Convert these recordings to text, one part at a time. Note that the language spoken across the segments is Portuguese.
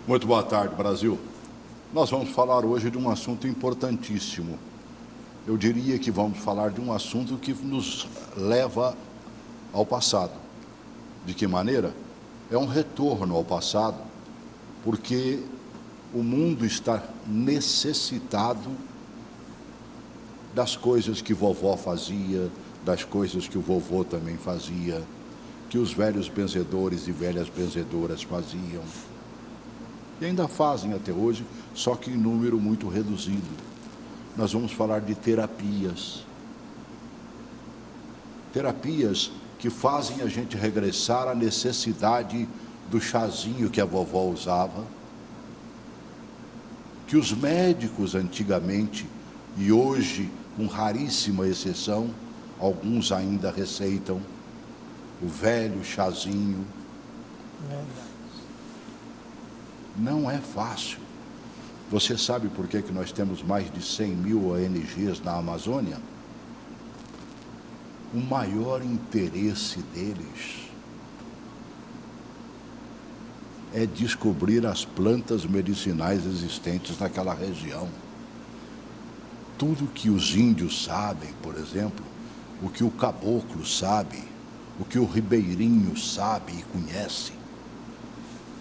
Muito boa tarde, Brasil. Nós vamos falar hoje de um assunto importantíssimo. Eu diria que vamos falar de um assunto que nos leva ao passado. De que maneira? É um retorno ao passado, porque o mundo está necessitado das coisas que vovó fazia, das coisas que o vovô também fazia, que os velhos benzedores e velhas benzedoras faziam. E ainda fazem até hoje, só que em número muito reduzido. Nós vamos falar de terapias. Terapias que fazem a gente regressar à necessidade do chazinho que a vovó usava, que os médicos antigamente, e hoje, com raríssima exceção, alguns ainda receitam o velho chazinho. Não é fácil. Você sabe por que nós temos mais de 100 mil ONGs na Amazônia? O maior interesse deles é descobrir as plantas medicinais existentes naquela região. Tudo que os índios sabem, por exemplo, o que o caboclo sabe, o que o ribeirinho sabe e conhece,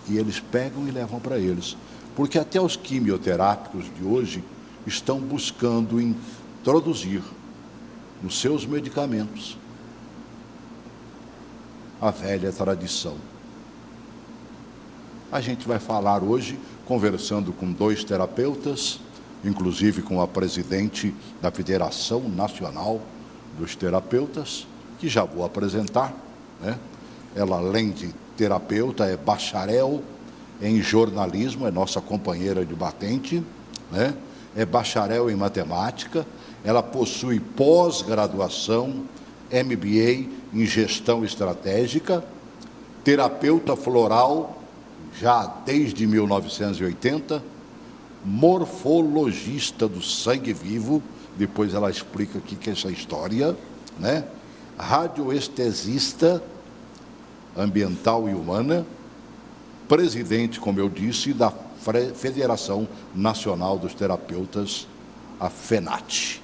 e eles pegam e levam para eles. Porque até os quimioterápicos de hoje estão buscando introduzir nos seus medicamentos a velha tradição. A gente vai falar hoje, conversando com 2 terapeutas, inclusive com a presidente da Federação Nacional dos Terapeutas, que já vou apresentar, né? Ela, além de terapeuta, é bacharel em jornalismo, é nossa companheira de batente, né? É bacharel em matemática, ela possui pós-graduação, MBA em gestão estratégica, terapeuta floral, já desde 1980, morfologista do sangue vivo, depois ela explica o que é essa história, né? Radioestesista ambiental e humana, presidente, como eu disse, da Federação Nacional dos Terapeutas, a FENAT.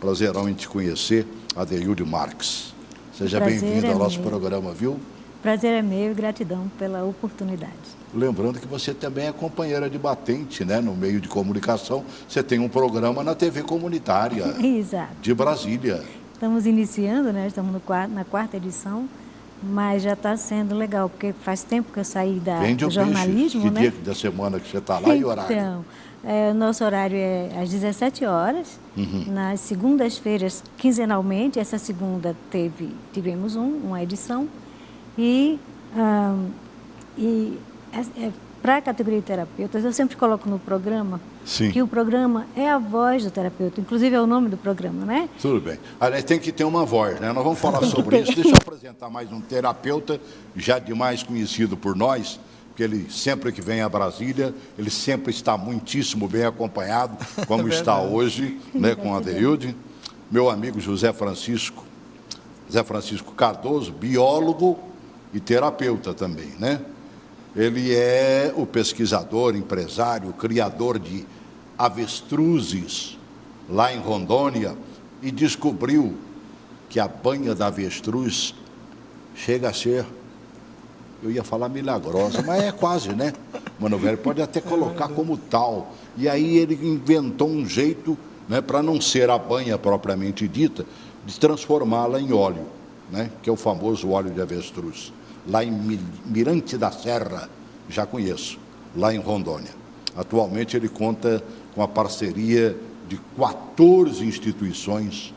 Prazerão em te conhecer, Adeilde Marques. Seja bem-vindo ao nosso programa, viu? Prazer é meu e gratidão pela oportunidade. Lembrando que você também é companheira de batente, né? No meio de comunicação, você tem um programa na TV comunitária. Exato. De Brasília. Estamos iniciando, né? Estamos na 4ª edição, mas já está sendo legal, porque faz tempo que eu saí do jornalismo, que né? dia da semana que você está lá e horário? Então, nosso horário é às 17 horas, nas segundas-feiras, quinzenalmente. Essa segunda tivemos uma edição, para a categoria de terapeutas, eu sempre coloco no programa, sim, que o programa é a voz do terapeuta, inclusive é o nome do programa, né? Tudo bem. Aliás, tem que ter uma voz, né? Nós vamos falar sobre isso. Deixa eu apresentar mais um terapeuta, já demais conhecido por nós, porque ele sempre que vem a Brasília, ele sempre está muitíssimo bem acompanhado, como está hoje, né, com a Adeilde. Meu amigo José Francisco Cardoso, biólogo e terapeuta também, né? Ele é o pesquisador, empresário, criador de avestruzes lá em Rondônia e descobriu que a banha da avestruz chega a ser, eu ia falar milagrosa, mas é quase, né? Mano velho, pode até colocar como tal. E aí ele inventou um jeito, né, para não ser a banha propriamente dita, de transformá-la em óleo, né, que é o famoso óleo de avestruz. Lá em Mirante da Serra, já conheço, lá em Rondônia. Atualmente ele conta com a parceria de 14 instituições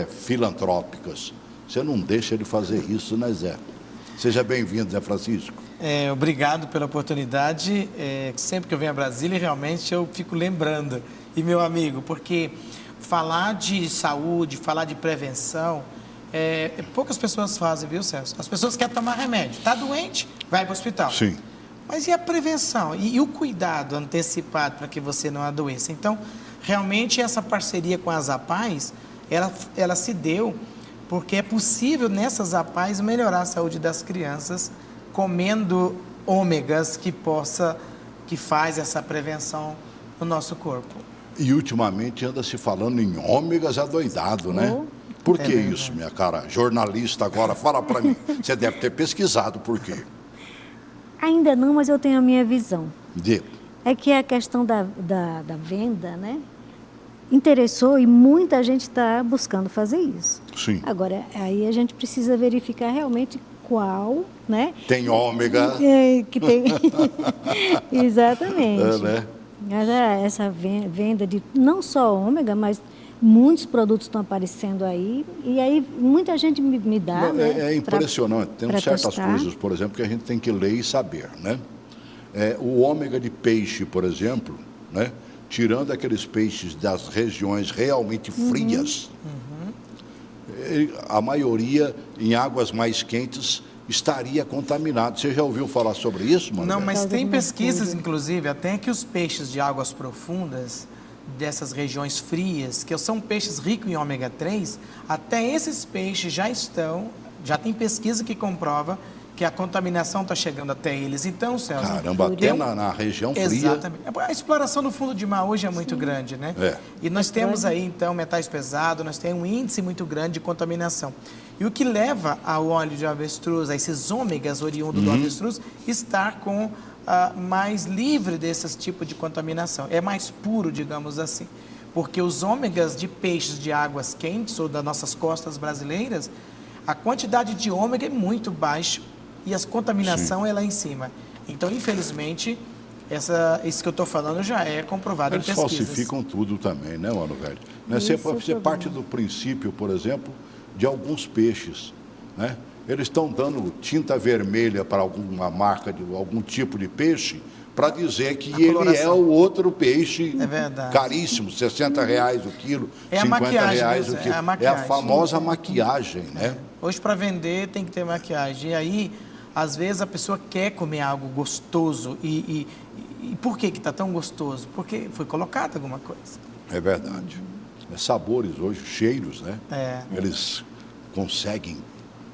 filantrópicas. Você não deixa ele fazer isso, né, Zé? Seja bem-vindo, Zé Francisco. Obrigado pela oportunidade. Sempre que eu venho a Brasília, realmente eu fico lembrando. E, meu amigo, porque falar de saúde, falar de prevenção, poucas pessoas fazem, viu, Celso? As pessoas querem tomar remédio. Está doente, vai para o hospital. Sim. Mas e a prevenção? E o cuidado antecipado para que você não adoeça? Então, realmente, essa parceria com as APAES, ela se deu porque é possível, nessas APAES, melhorar a saúde das crianças comendo ômegas que possa que faz essa prevenção no nosso corpo. E ultimamente anda se falando em ômegas adoidado, né? Oh. Por que isso, minha cara? Jornalista agora, fala para mim. Você deve ter pesquisado por quê. Ainda não, mas eu tenho a minha visão. De... É que a questão da venda, né? Interessou e muita gente está buscando fazer isso. Sim. Agora, aí a gente precisa verificar realmente qual, né? Tem ômega. Que tem... Exatamente. É, né? Mas essa venda de não só ômega, mas muitos produtos estão aparecendo aí. E aí muita gente me dá, Não, né? é impressionante. Tem certas testar. coisas, por exemplo, que a gente tem que ler e saber, né? O ômega de peixe, por exemplo, né? Tirando aqueles peixes das regiões realmente frias, a maioria em águas mais quentes estaria contaminado. Você já ouviu falar sobre isso, mano? Não, mas tem de pesquisas, mercúrio. inclusive, até que os peixes de águas profundas, dessas regiões frias, que são peixes ricos em ômega 3, até esses peixes já tem pesquisa que comprova que a contaminação está chegando até eles. Então, Celso... Caramba, até na região fria. Exatamente. A exploração no fundo de mar hoje é muito grande, né? É. E nós temos aí, então, metais pesados, nós temos um índice muito grande de contaminação. E o que leva ao óleo de avestruz, a esses ômegas oriundos do avestruz, estar com mais livre desses tipos de contaminação. É mais puro, digamos assim. Porque os ômegas de peixes de águas quentes ou das nossas costas brasileiras, a quantidade de ômega é muito baixa e a contaminação é lá em cima. Então, infelizmente, isso que eu estou falando já é comprovado em Eles pesquisas. falsificam tudo também, né, mano, velho? Né? Isso Você é parte problema. do princípio, por exemplo, de alguns peixes, né? Eles estão dando tinta vermelha para alguma marca de algum tipo de peixe para dizer que ele é coloração. o outro peixe É verdade. caríssimo, R$60 o quilo, É a R$50 maquiagem, o viu, quilo. é a É a maquiagem. famosa maquiagem, né? Hoje, para vender, tem que ter maquiagem. E aí, às vezes, a pessoa quer comer algo gostoso. E por que está tão gostoso? Porque foi colocado alguma coisa. É verdade. Sabores hoje, cheiros, né? É. Eles conseguem,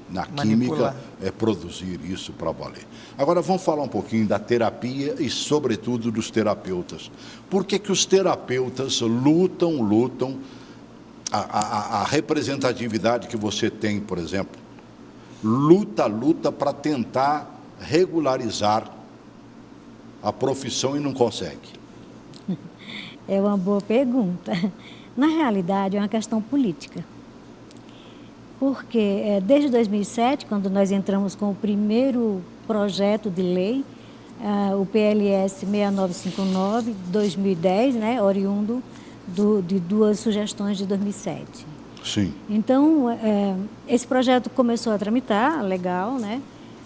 na Manipular. química, produzir isso para valer. Agora, vamos falar um pouquinho da terapia e, sobretudo, dos terapeutas. Por que que os terapeutas lutam a representatividade que você tem, por exemplo, luta para tentar regularizar a profissão e não consegue? É uma boa pergunta. Na realidade, é uma questão política. Porque desde 2007, quando nós entramos com o primeiro projeto de lei, o PLS 6959, 2010, né, oriundo de duas sugestões de 2007. Sim. Então, esse projeto começou a tramitar, legal, né?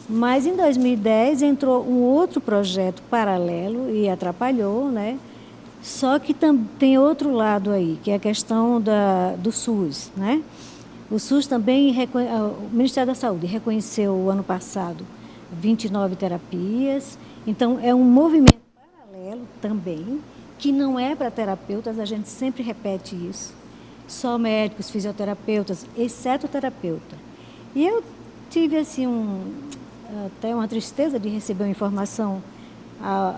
Mas em 2010 entrou um outro projeto paralelo e atrapalhou, né? Só que tem outro lado aí, que é a questão do SUS, né? O SUS também, o Ministério da Saúde reconheceu o ano passado 29 terapias. Então, é um movimento paralelo também, que não é para terapeutas, a gente sempre repete isso. Só médicos, fisioterapeutas, exceto o terapeuta. E eu tive, assim, até uma tristeza de receber uma informação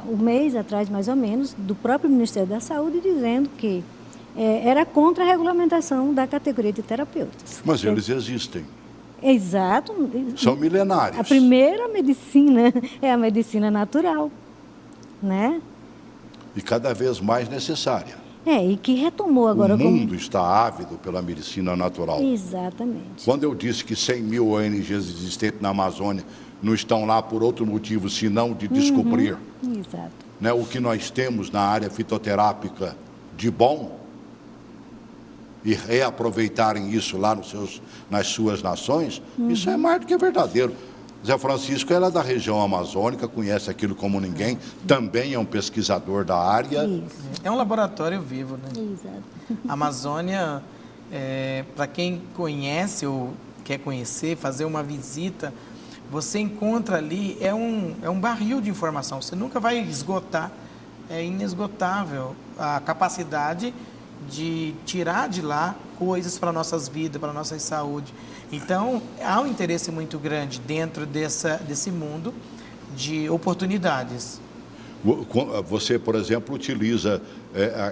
um mês atrás, mais ou menos, do próprio Ministério da Saúde, dizendo que era contra a regulamentação da categoria de terapeutas. Mas eles existem. Exato. São milenários. A primeira medicina é a medicina natural, né? E cada vez mais necessária. E que retomou agora... O mundo está ávido pela medicina natural. Exatamente. Quando eu disse que 100 mil ONGs existentes na Amazônia não estão lá por outro motivo, senão de descobrir Exato. né, o que nós temos na área fitoterápica de bom e reaproveitarem isso lá nas suas nações, isso é mais do que verdadeiro. Zé Francisco era da região amazônica, conhece aquilo como ninguém, também é um pesquisador da área. Isso. É um laboratório vivo, né? Exato. A Amazônia, para quem conhece ou quer conhecer, fazer uma visita, você encontra ali, é um barril de informação, você nunca vai esgotar, é inesgotável a capacidade de tirar de lá coisas para nossas vidas, para nossa saúde. Então, há um interesse muito grande dentro desse mundo de oportunidades. Você, por exemplo, utiliza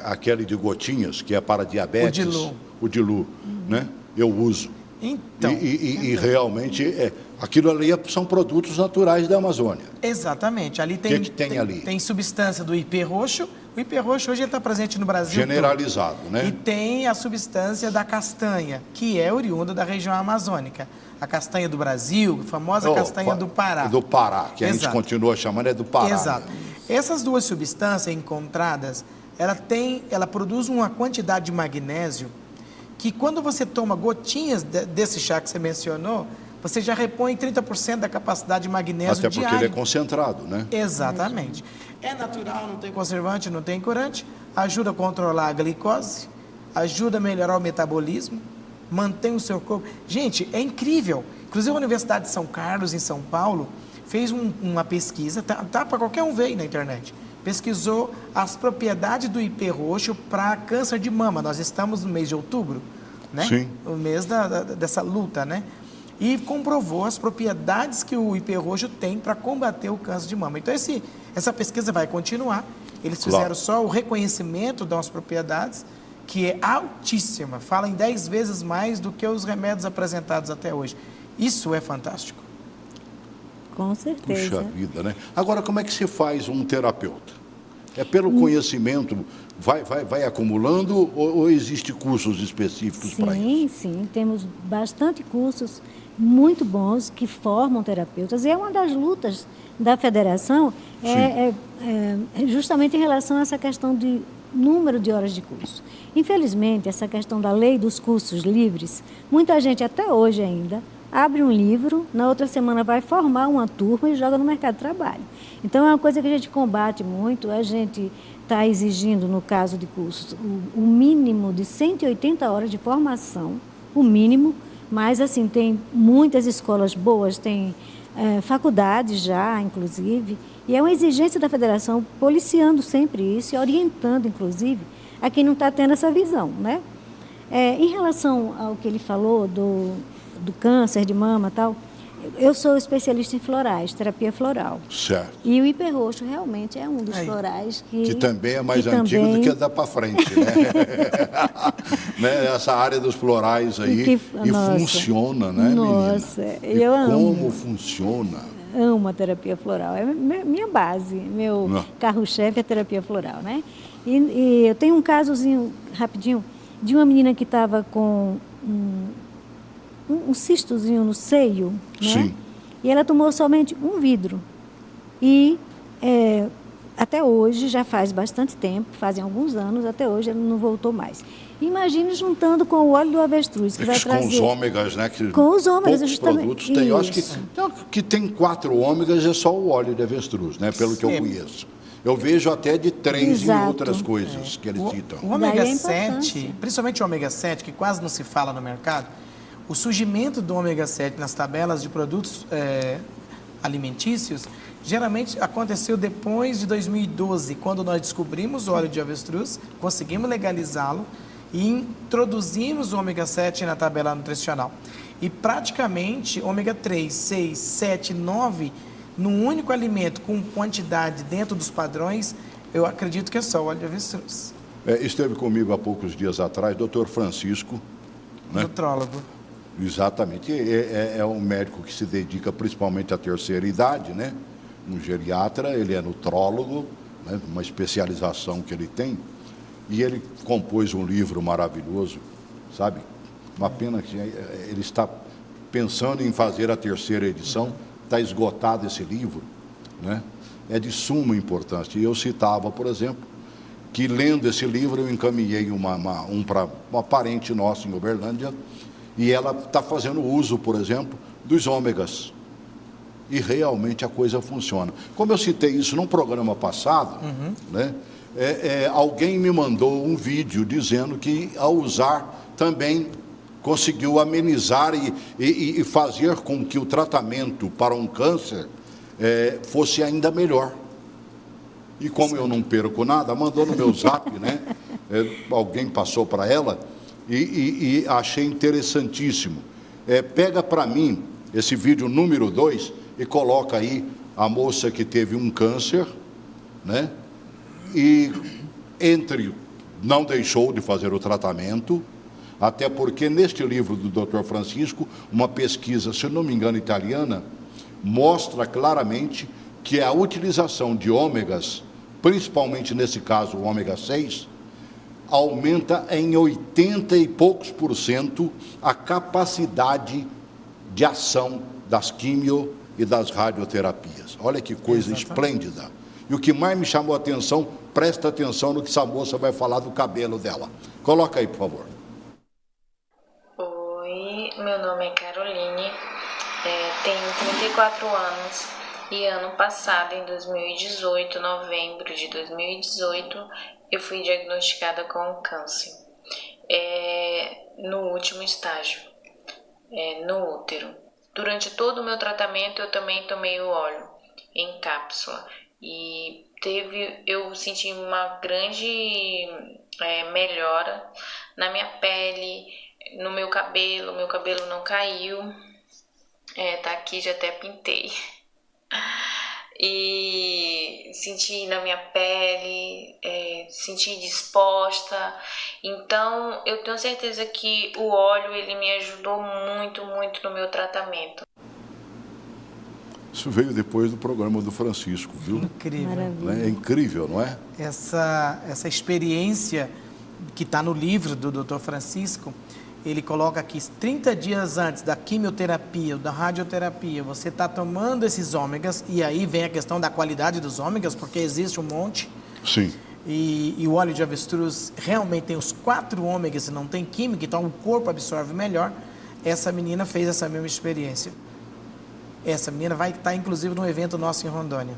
aquele de gotinhas, que é para diabetes. O Dilu, né? Eu uso. Então, e realmente, aquilo ali são produtos naturais da Amazônia. Exatamente. Ali tem, que tem ali? Tem substância do ipê roxo. O ipê roxo hoje está presente no Brasil generalizado, todo, né? E tem a substância da castanha, que é oriunda da região amazônica. A castanha do Brasil, a famosa castanha do Pará. Do Pará, que a gente continua chamando do Pará. Exato. Essas duas substâncias encontradas, ela produz uma quantidade de magnésio que quando você toma gotinhas desse chá que você mencionou, você já repõe 30% da capacidade de magnésio diário. Até porque ele é concentrado, né? Exatamente. É natural, não tem conservante, não tem corante, ajuda a controlar a glicose, ajuda a melhorar o metabolismo, mantém o seu corpo. Gente, é incrível. Inclusive a Universidade de São Carlos, em São Paulo, fez uma pesquisa, tá para qualquer um ver aí na internet. Pesquisou as propriedades do ipê roxo para câncer de mama. Nós estamos no mês de outubro, né? Sim. O mês dessa luta, né? E comprovou as propriedades que o ipê roxo tem para combater o câncer de mama. Então, essa pesquisa vai continuar. Eles fizeram só o reconhecimento das propriedades, que é altíssima. Fala em 10 vezes mais do que os remédios apresentados até hoje. Isso é fantástico. Com certeza. Puxa vida, né? Agora, como é que se faz um terapeuta? É pelo conhecimento, vai acumulando ou existe cursos específicos para isso? Sim, temos bastante cursos muito bons que formam terapeutas. E é uma das lutas da federação, justamente em relação a essa questão de número de horas de curso. Infelizmente, essa questão da lei dos cursos livres, muita gente até hoje ainda abre um livro, na outra semana vai formar uma turma e joga no mercado de trabalho. Então, é uma coisa que a gente combate muito, a gente está exigindo, no caso de cursos, o mínimo de 180 horas de formação, o mínimo, mas, assim, tem muitas escolas boas, tem faculdades já, inclusive, e é uma exigência da federação policiando sempre isso e orientando, inclusive, a quem não está tendo essa visão, né? Em relação ao que ele falou do câncer de mama e tal, eu sou especialista em florais, terapia floral. Certo. E o ipê roxo realmente é um dos florais que também é mais antigo do que dá para frente, né? Né? Essa área dos florais aí, funciona, né, nossa, menina? Eu amo. Como funciona? Amo a terapia floral, é minha base, meu carro-chefe é a terapia floral, né? E eu tenho um casozinho, rapidinho, de uma menina que estava com um cistozinho no seio, né? Sim. E ela tomou somente um vidro. E até hoje, já faz bastante tempo, fazem alguns anos, até hoje ela não voltou mais. Imagine juntando com o óleo do avestruz, que vai trazer... Com os ômegas, né? Que com os ômegas, poucos justamente. Produtos tem. Eu acho que tem 4 ômegas, é só o óleo de avestruz, né? Pelo que eu conheço. Eu vejo até de 3 em outras coisas que eles citam. O ômega 7, principalmente o ômega 7, que quase não se fala no mercado, o surgimento do ômega 7 nas tabelas de produtos alimentícios geralmente aconteceu depois de 2012, quando nós descobrimos o óleo de avestruz, conseguimos legalizá-lo e introduzimos o ômega 7 na tabela nutricional. E praticamente ômega 3, 6, 7, 9, num único alimento com quantidade dentro dos padrões, eu acredito que é só o óleo de avestruz. Esteve comigo há poucos dias atrás, Dr. Francisco, né? Nutrólogo. Exatamente. É um médico que se dedica principalmente à terceira idade, né? Um geriatra, ele é nutrólogo, né? Uma especialização que ele tem. E ele compôs um livro maravilhoso, sabe? Uma pena que ele está pensando em fazer a terceira edição, está esgotado esse livro, né? É de suma importância. E eu citava, por exemplo, que lendo esse livro eu encaminhei para uma parente nossa em Uberlândia, e ela está fazendo uso, por exemplo, dos ômegas. E realmente a coisa funciona. Como eu citei isso num programa passado, né, alguém me mandou um vídeo dizendo que, ao usar, também conseguiu amenizar e fazer com que o tratamento para um câncer fosse ainda melhor. E como eu não perco nada, mandou no meu zap, né? Alguém passou para ela, e achei interessantíssimo. Pega para mim esse vídeo número 2 e coloca aí a moça que teve um câncer, né? E não deixou de fazer o tratamento, até porque neste livro do Dr. Francisco, uma pesquisa, se não me engano, italiana, mostra claramente que a utilização de ômegas, principalmente nesse caso o ômega 6, aumenta em 80 e poucos % a capacidade de ação das quimio e das radioterapias. Olha que coisa esplêndida. E o que mais me chamou a atenção, presta atenção no que essa moça vai falar do cabelo dela. Coloca aí, por favor. Oi, meu nome é Caroline, tenho 34 anos e ano passado, em 2018, novembro de 2018, eu fui diagnosticada com câncer no último estágio, no útero. Durante todo o meu tratamento, eu também tomei o óleo em cápsula e eu senti uma grande melhora na minha pele, no meu cabelo não caiu, tá aqui, já até pintei. E senti na minha pele, senti disposta. Então eu tenho certeza que o óleo ele me ajudou muito, muito no meu tratamento. Isso veio depois do programa do Francisco, viu? Incrível. Maravilha. É incrível, não é? Essa experiência que está no livro do Dr. Francisco, ele coloca aqui 30 dias antes da quimioterapia, da radioterapia, você está tomando esses ômegas, e aí vem a questão da qualidade dos ômegas, porque existe um monte. Sim. E o óleo de avestruz realmente tem os 4 ômegas e não tem química, então o corpo absorve melhor. Essa menina fez essa mesma experiência. Essa menina vai estar, inclusive, num evento nosso em Rondônia.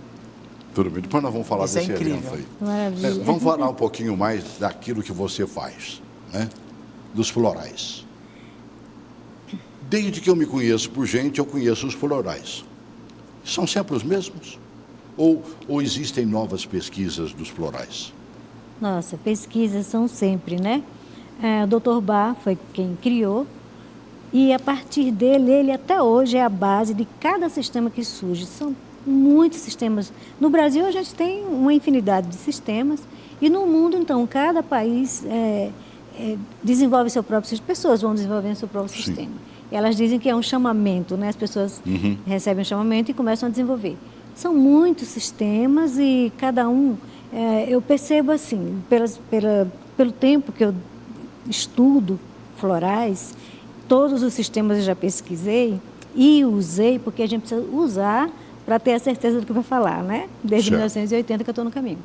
Tudo bem, depois nós vamos falar Isso desse é incrível. evento aí. Maravilha. Vamos falar um pouquinho mais daquilo que você faz, né? Dos florais. Desde que eu me conheço por gente, eu conheço os florais. São sempre os mesmos? Ou existem novas pesquisas dos florais? Nossa, pesquisas são sempre, né? O Dr. Bach foi quem criou, e a partir dele, ele até hoje é a base de cada sistema que surge. São muitos sistemas. No Brasil, a gente tem uma infinidade de sistemas, e no mundo, então, cada país desenvolve seu próprio sistema. Pessoas vão desenvolvendo seu próprio sistema. E elas dizem que é um chamamento, né? As pessoas recebem um chamamento e começam a desenvolver. São muitos sistemas e cada um, eu percebo assim, pelo tempo que eu estudo florais, todos os sistemas eu já pesquisei e usei, porque a gente precisa usar para ter a certeza do que vai falar, né? Desde 1980 que eu estou no caminho.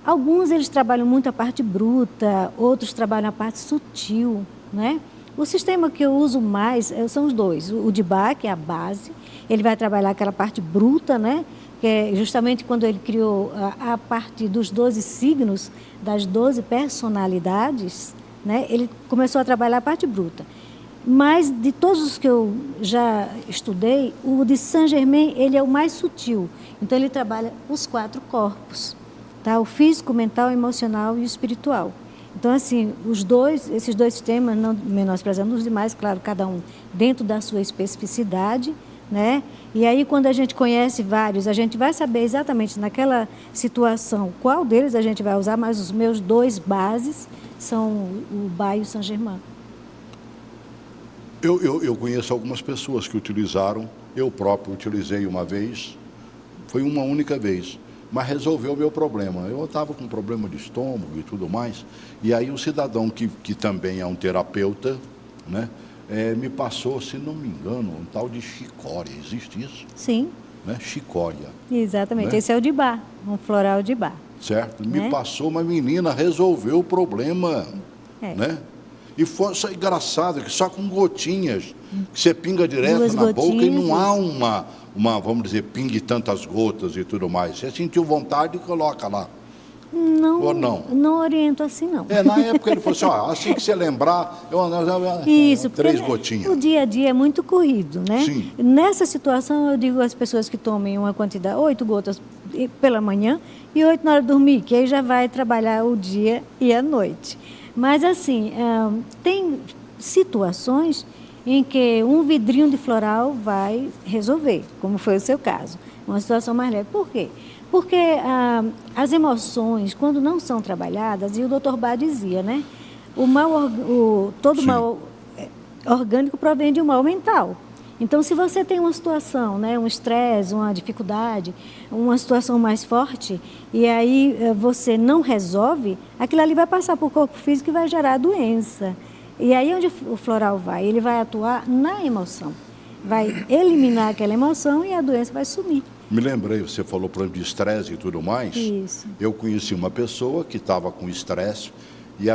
Alguns eles trabalham muito a parte bruta, outros trabalham a parte sutil, né? O sistema que eu uso mais são os dois. O de Bach, que é a base, ele vai trabalhar aquela parte bruta, né? Que é justamente quando ele criou a parte dos 12 signos, das 12 personalidades, né? Ele começou a trabalhar a parte bruta. Mas de todos os que eu já estudei, o de Saint-Germain, ele é o mais sutil. Então ele trabalha os 4 corpos, tá? O físico, o mental, o emocional e o espiritual. Então, assim, esses dois sistemas, não menosprezando os demais, claro, cada um dentro da sua especificidade, né? E aí, quando a gente conhece vários, a gente vai saber exatamente naquela situação qual deles a gente vai usar, mas os meus 2 bases são o Bach e o Saint-Germain. Eu conheço algumas pessoas que utilizaram, eu próprio utilizei uma vez, foi uma única vez, mas resolveu o meu problema. Eu estava com problema de estômago e tudo mais, e aí um cidadão que também é um terapeuta, né, me passou, se não me engano, um tal de chicória. Existe isso? Sim. Né? Chicória. Exatamente. Né? Esse é o de Bach, um floral de Bach. Certo. Né? Me passou uma menina, resolveu o problema. Né? E foi só engraçado, que só com gotinhas, que você pinga direto 2 na boca e não há isso. uma, vamos dizer, pingue tantas gotas e tudo mais. Você sentiu vontade e coloca lá. Não, ou não? Não oriento assim, não. Na época ele falou assim, ó, assim que você lembrar, Isso, 3 gotinhas. O dia a dia é muito corrido, né? Sim. Nessa situação, eu digo às pessoas que tomem uma quantidade, 8 gotas pela manhã e 8 na hora de dormir, que aí já vai trabalhar o dia e a noite. Mas, assim, tem situações em que um vidrinho de floral vai resolver, como foi o seu caso. Uma situação mais leve. Por quê? Porque as emoções, quando não são trabalhadas, e o Dr. Bach dizia, né? Todo mal orgânico provém de um mal mental. Então, se você tem uma situação, né, um estresse, uma dificuldade, uma situação mais forte, e aí você não resolve, aquilo ali vai passar para o corpo físico e vai gerar doença. E aí onde o floral vai? Ele vai atuar na emoção. Vai eliminar aquela emoção e a doença vai sumir. Me lembrei, você falou por exemplo, de estresse e tudo mais. Isso. Eu conheci uma pessoa que estava com estresse e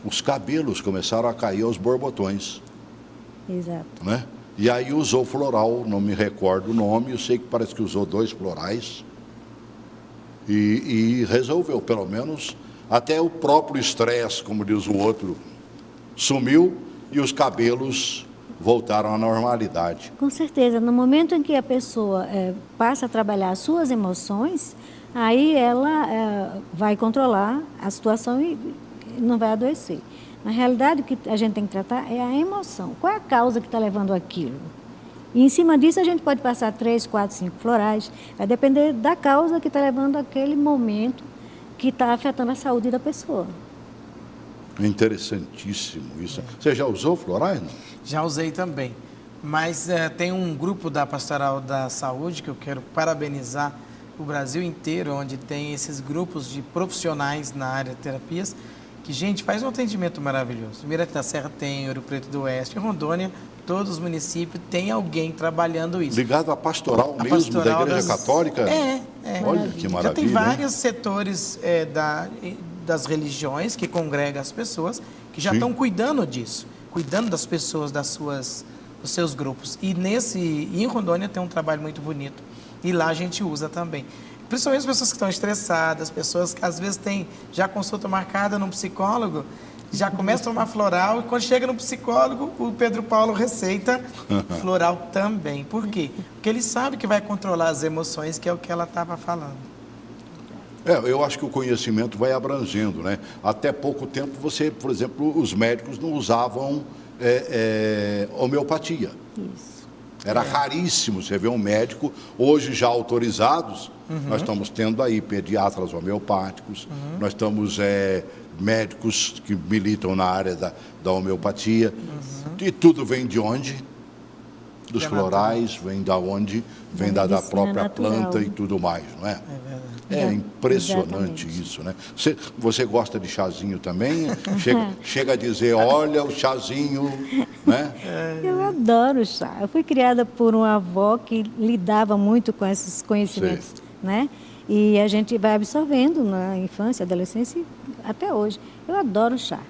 os cabelos começaram a cair aos borbotões. Exato. Né? E aí usou floral, não me recordo o nome, eu sei que parece que usou 2 florais e resolveu, pelo menos, até o próprio estresse, como diz o outro, sumiu e os cabelos voltaram à normalidade. Com certeza, no momento em que a pessoa passa a trabalhar as suas emoções, aí ela vai controlar a situação e não vai adoecer. Na realidade, o que a gente tem que tratar é a emoção. Qual é a causa que está levando aquilo? E em cima disso a gente pode passar 3, 4, 5 florais. Vai depender da causa que está levando aquele momento que está afetando a saúde da pessoa. Interessantíssimo isso. Você já usou florais? Não? Já usei também. Mas tem um grupo da Pastoral da Saúde que eu quero parabenizar o Brasil inteiro, onde tem esses grupos de profissionais na área de terapias, que, gente, faz um atendimento maravilhoso. Mirante da Serra tem, Ouro Preto do Oeste, Rondônia, todos os municípios têm alguém trabalhando isso. Ligado à pastoral mesmo, da Igreja Católica? É. Olha que maravilha. Já tem vários setores das religiões que congregam as pessoas que já estão cuidando disso, cuidando das pessoas, dos seus grupos. E em Rondônia tem um trabalho muito bonito. E lá a gente usa também. Principalmente as pessoas que estão estressadas, pessoas que às vezes têm já consulta marcada num psicólogo, já começa a tomar floral e quando chega no psicólogo, o Pedro Paulo receita floral também. Por quê? Porque ele sabe que vai controlar as emoções, que é o que ela estava falando. Eu acho que o conhecimento vai abrangendo, né? Até pouco tempo por exemplo, os médicos não usavam homeopatia. Isso. Era raríssimo você ver um médico, hoje já autorizados, nós estamos tendo aí pediatras homeopáticos, nós estamos médicos que militam na área da homeopatia, e tudo vem de onde? Dos florais, vem da onde? Vem da própria planta e tudo mais, não é? É impressionante isso, né? Você gosta de chazinho também? Chega a dizer, olha o chazinho, né? Eu adoro chá. Eu fui criada por uma avó que lidava muito com esses conhecimentos, né? E a gente vai absorvendo na infância, adolescência e até hoje. Eu adoro chá.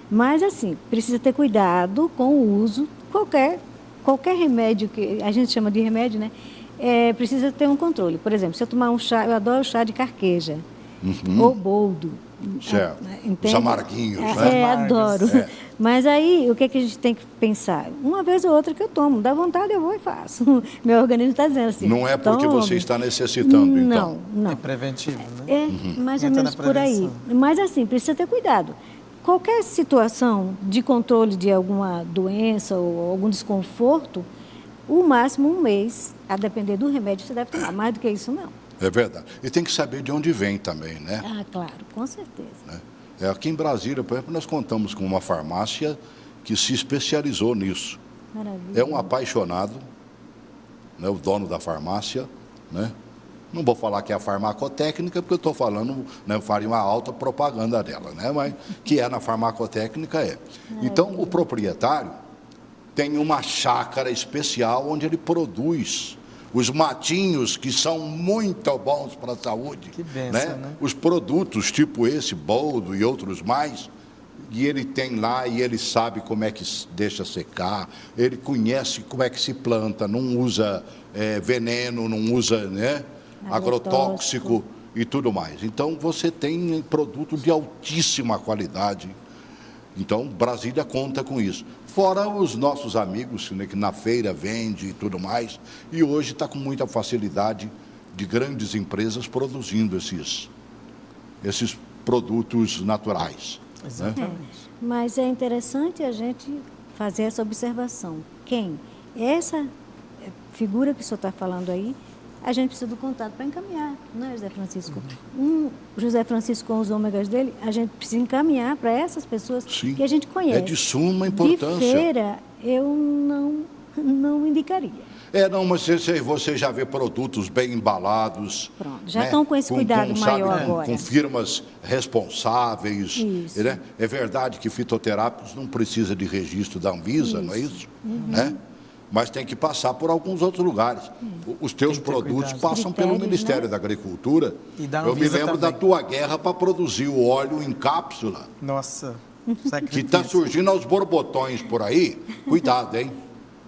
Mas, assim, precisa ter cuidado com o uso. Qualquer remédio que a gente chama de remédio, né? Precisa ter um controle. Por exemplo, se eu tomar um chá, eu adoro chá de carqueja ou boldo. Certo. Entende? Os amarguinhos, né? Adoro. Mas aí, o que a gente tem que pensar? Uma vez ou outra que eu tomo, dá vontade, eu vou e faço. Meu organismo está dizendo assim. Não é porque você está necessitando, então. Não. É preventivo, né? Mais ou menos por aí. Mas assim, precisa ter cuidado. Qualquer situação de controle de alguma doença ou algum desconforto, o máximo 1 mês, a depender do remédio, você deve tomar. Mais do que isso, não. É verdade. E tem que saber de onde vem também, né? Claro, com certeza. Aqui em Brasília, por exemplo, nós contamos com uma farmácia que se especializou nisso. Maravilha. É um apaixonado, né, o dono da farmácia, né? Não vou falar que é a farmacotécnica, porque eu estou falando, né, eu faria uma alta propaganda dela, né? Mas que é na farmacotécnica, Então, o proprietário tem uma chácara especial onde ele produz os matinhos que são muito bons para a saúde. Que benção, né? Os produtos tipo esse, boldo e outros mais, e ele tem lá e ele sabe como é que deixa secar, ele conhece como é que se planta, não usa veneno, não usa agrotóxico e tudo mais. Então, você tem produto de altíssima qualidade. Então, Brasília conta com isso. Fora os nossos amigos, né, que na feira vende e tudo mais, e hoje está com muita facilidade de grandes empresas produzindo esses produtos naturais. Exatamente. Mas é interessante a gente fazer essa observação. Essa figura que o senhor está falando aí, a gente precisa do contato para encaminhar, não é, José Francisco? O José Francisco, com os ômegas dele, a gente precisa encaminhar para essas pessoas Sim, que a gente conhece. é de suma importância. De feira, eu não indicaria. Não, mas você já vê produtos bem embalados. Pronto, já estão com esse cuidado maior agora. Com firmas responsáveis. Isso. Né? É verdade que fitoterápicos não precisa de registro da Anvisa, não é isso? Né? Mas tem que passar por alguns outros lugares. Os teus produtos passam pelo Ministério da Agricultura. E da Eu me Anvisa lembro também. da tua guerra para produzir o óleo em cápsula. Nossa, Que está surgindo aos borbotões por aí. Cuidado, hein?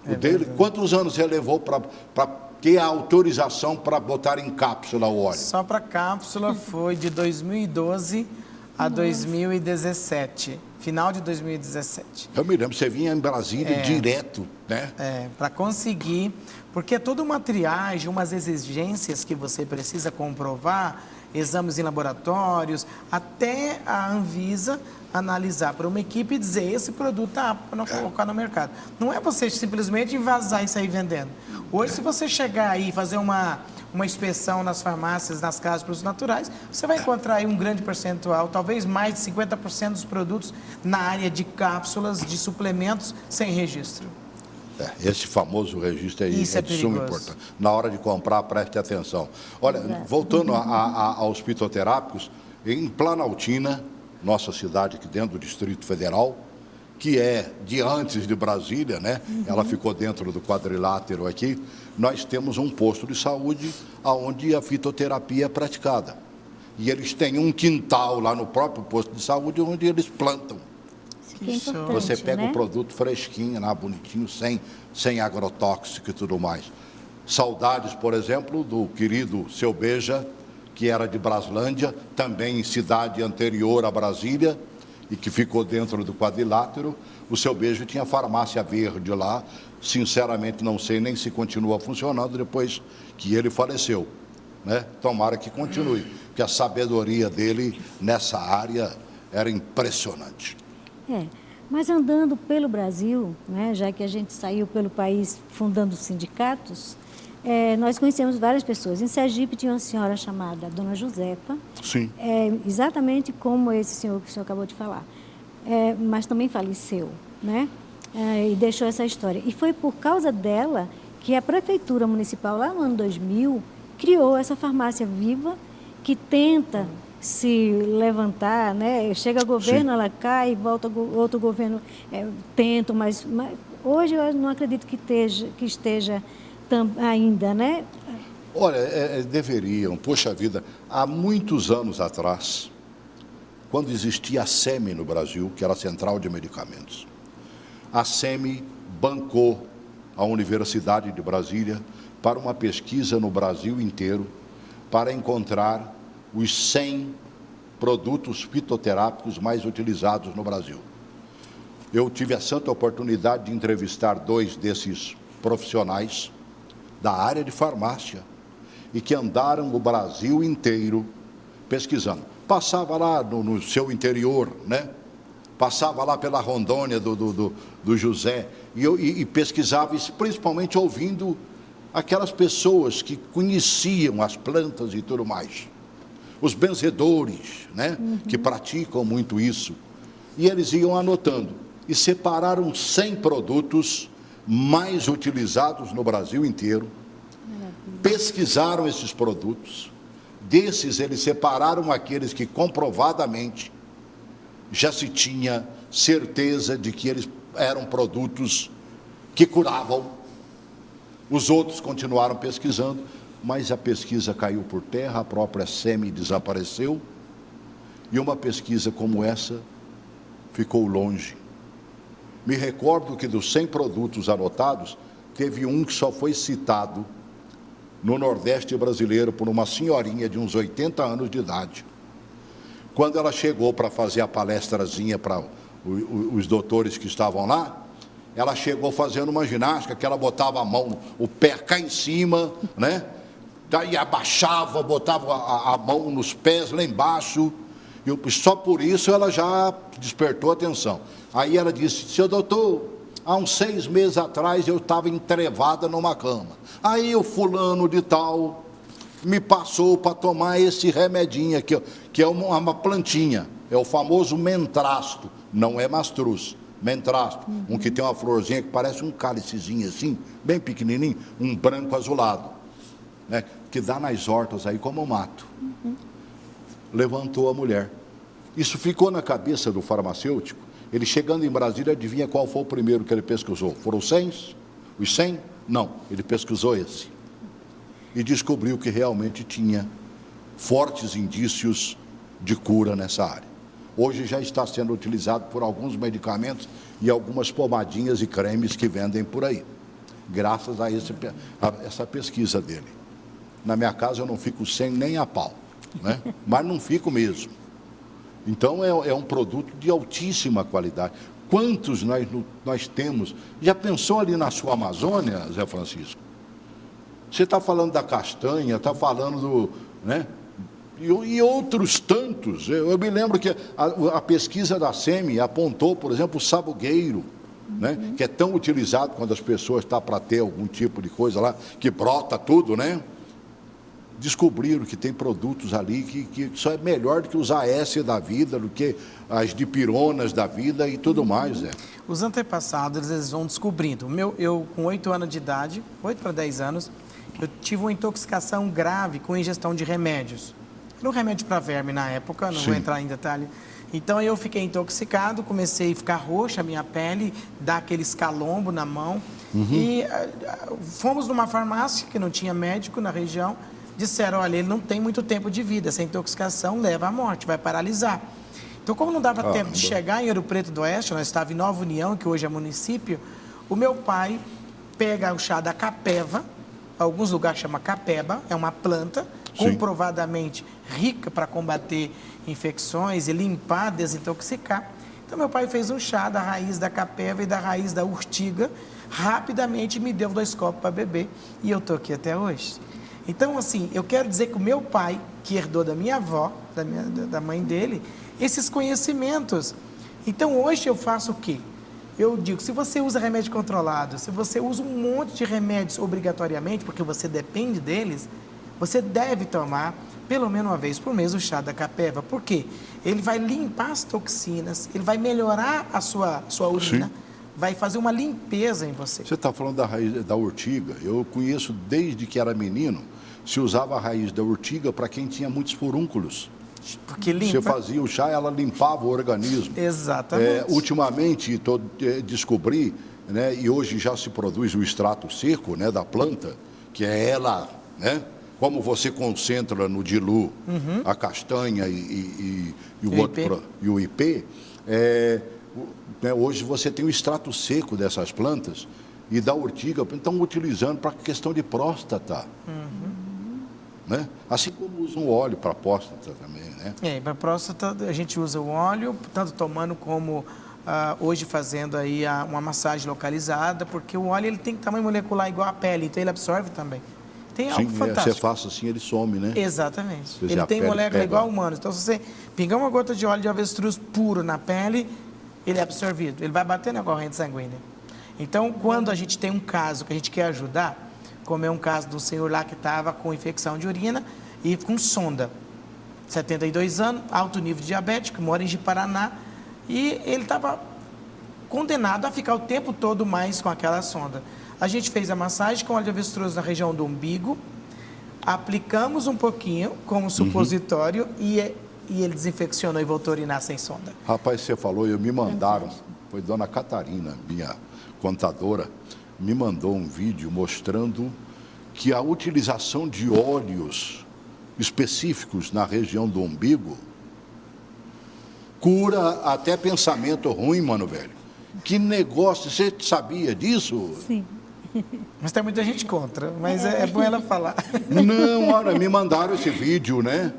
O dele, quantos anos você levou para ter a autorização para botar em cápsula o óleo? Só para cápsula foi de 2012 a 2017. Final de 2017. Eu me lembro, você vinha em Brasília direto, né? Para conseguir, porque é toda uma triagem, umas exigências que você precisa comprovar, exames em laboratórios, até a Anvisa analisar para uma equipe e dizer, esse produto está apto para colocar no mercado. Não é você simplesmente vazar e sair vendendo. Hoje, se você chegar aí e fazer uma inspeção nas farmácias, nas casas de produtos naturais, você vai encontrar aí um grande percentual, talvez mais de 50% dos produtos na área de cápsulas, de suplementos, sem registro. Esse famoso registro aí Isso é de suma importância. Na hora de comprar, preste atenção. Olha, voltando aos fitoterápicos, em Planaltina, nossa cidade aqui dentro do Distrito Federal, que é de antes de Brasília, né? Ela ficou dentro do quadrilátero aqui. Nós temos um posto de saúde onde a fitoterapia é praticada. E eles têm um quintal lá no próprio posto de saúde onde eles plantam. Que é importante, Você pega né? o produto fresquinho, lá, bonitinho, sem agrotóxico e tudo mais. Saudades, por exemplo, do querido Seu Beja, que era de Braslândia, também em cidade anterior a Brasília, e que ficou dentro do quadrilátero. O Seu Beijo tinha farmácia verde lá. Sinceramente, não sei nem se continua funcionando depois que ele faleceu. Né? Tomara que continue, porque a sabedoria dele nessa área era impressionante. Mas andando pelo Brasil, né, já que a gente saiu pelo país fundando sindicatos, nós conhecemos várias pessoas. Em Sergipe tinha uma senhora chamada Dona Josefa, Sim. Exatamente como esse senhor que o senhor acabou de falar, mas também faleceu, né? E deixou essa história. E foi por causa dela que a Prefeitura Municipal, lá no ano 2000, criou essa farmácia viva que tenta se levantar, né? Chega governo, Sim. ela cai, volta outro governo, tenta, mas hoje eu não acredito que esteja ainda, né? Olha, deveriam, poxa vida, há muitos anos atrás, quando existia a SEMI no Brasil, que era a Central de Medicamentos, a SEMI bancou a Universidade de Brasília para uma pesquisa no Brasil inteiro para encontrar os 100 produtos fitoterápicos mais utilizados no Brasil. Eu tive a santa oportunidade de entrevistar 2 desses profissionais da área de farmácia e que andaram o Brasil inteiro pesquisando. Passava lá no seu interior, né? Passava lá pela Rondônia do José e pesquisava, principalmente ouvindo aquelas pessoas que conheciam as plantas e tudo mais. Os benzedores, né? Que praticam muito isso. E eles iam anotando e separaram 100 produtos mais utilizados no Brasil inteiro, pesquisaram esses produtos, desses eles separaram aqueles que comprovadamente já se tinha certeza de que eles eram produtos que curavam. Os outros continuaram pesquisando, mas a pesquisa caiu por terra, a própria SEMI desapareceu, e uma pesquisa como essa ficou longe. Me recordo que dos 100 produtos anotados, teve um que só foi citado no Nordeste brasileiro por uma senhorinha de uns 80 anos de idade. Quando ela chegou para fazer a palestrazinha para os doutores que estavam lá, ela chegou fazendo uma ginástica que ela botava a mão, o pé cá em cima, né? Daí abaixava, botava a mão nos pés lá embaixo, Só por isso ela já despertou atenção. Aí ela disse, seu doutor, há uns 6 meses atrás eu estava entrevada numa cama. Aí o fulano de tal me passou para tomar esse remedinho aqui, que é uma plantinha, é o famoso mentrasto, não é mastruz, mentrasto, um que tem uma florzinha que parece um cálicezinho assim, bem pequenininho, um branco azulado, né, que dá nas hortas aí como mato. Levantou a mulher. Isso ficou na cabeça do farmacêutico. Ele chegando em Brasília, adivinha qual foi o primeiro que ele pesquisou? Foram 100? Os 100? Não, ele pesquisou esse. E descobriu que realmente tinha fortes indícios de cura nessa área. Hoje já está sendo utilizado por alguns medicamentos e algumas pomadinhas e cremes que vendem por aí, graças a essa pesquisa dele. Na minha casa eu não fico sem nem a pau, né? Mas não fico mesmo. Então é um produto de altíssima qualidade. Quantos nós temos? Já pensou ali na sua Amazônia, Zé Francisco? Você está falando da castanha, está falando do... né? E outros tantos. Eu me lembro que a pesquisa da SEMI apontou, por exemplo, o sabugueiro, né? Que é tão utilizado quando as pessoas estão para ter algum tipo de coisa lá, que brota tudo, né? Descobriram que tem produtos ali que só é melhor do que os AS da vida, do que as dipironas da vida e tudo mais. Os antepassados, eles vão descobrindo. Eu, com 8 anos de idade, 8 para 10 anos, eu tive uma intoxicação grave com ingestão de remédios. Era um remédio para verme na época, não vou entrar em detalhe. Então eu fiquei intoxicado, comecei a ficar roxa a minha pele, dar aquele escalombo na mão. E fomos numa farmácia que não tinha médico na região. Disseram, olha, ele não tem muito tempo de vida, essa intoxicação leva à morte, vai paralisar. Então, como não dava tempo de chegar em Ouro Preto do Oeste, nós estávamos em Nova União, que hoje é município, o meu pai pega o chá da capeva, alguns lugares chamam capeba, é uma planta comprovadamente rica para combater infecções e limpar, desintoxicar. Então, meu pai fez um chá da raiz da capeva e da raiz da urtiga, rapidamente me deu 2 copos para beber e eu estou aqui até hoje. Então, assim, eu quero dizer que o meu pai, que herdou da minha avó, da mãe dele, esses conhecimentos. Então, hoje eu faço o quê? Eu digo, se você usa remédio controlado, se você usa um monte de remédios obrigatoriamente, porque você depende deles, você deve tomar, pelo menos uma vez por mês, o chá da capeva. Por quê? Ele vai limpar as toxinas, ele vai melhorar a sua urina, vai fazer uma limpeza em você. Você está falando da raiz da urtiga. Eu conheço desde que era menino, se usava a raiz da urtiga para quem tinha muitos furúnculos. Porque limpa. Você fazia o chá, ela limpava o organismo. Exatamente. Ultimamente, descobri, né, e hoje já se produz o extrato seco, né, da planta, que é ela, né, como você concentra no dilu a castanha e o IP, né, hoje você tem o extrato seco dessas plantas e da urtiga, estão utilizando para questão de próstata. Né? Assim como usam óleo para próstata também, né? Para próstata a gente usa o óleo, tanto tomando como hoje fazendo aí uma massagem localizada, porque o óleo ele tem tamanho molecular igual a pele, então ele absorve também. Tem algo fantástico. Você faz assim, ele some, né? Exatamente. Ele tem molécula igual ao humano. Então, se você pingar uma gota de óleo de avestruz puro na pele, ele é absorvido. Ele vai bater na corrente sanguínea. Então, quando a gente tem um caso que a gente quer ajudar, como é um caso do senhor lá que estava com infecção de urina e com sonda. 72 anos, alto nível de diabético, mora em Ji-Paraná, e ele estava condenado a ficar o tempo todo mais com aquela sonda. A gente fez a massagem com óleo de avestruz na região do umbigo, aplicamos um pouquinho como supositório e ele desinfeccionou e voltou a urinar sem sonda. Rapaz, você falou, me mandaram, foi dona Catarina, minha contadora, me mandou um vídeo mostrando que a utilização de óleos específicos na região do umbigo cura até pensamento ruim, mano, velho. Que negócio, você sabia disso? Sim. Mas tem muita gente contra, mas é bom ela falar. Não, olha, me mandaram esse vídeo, né?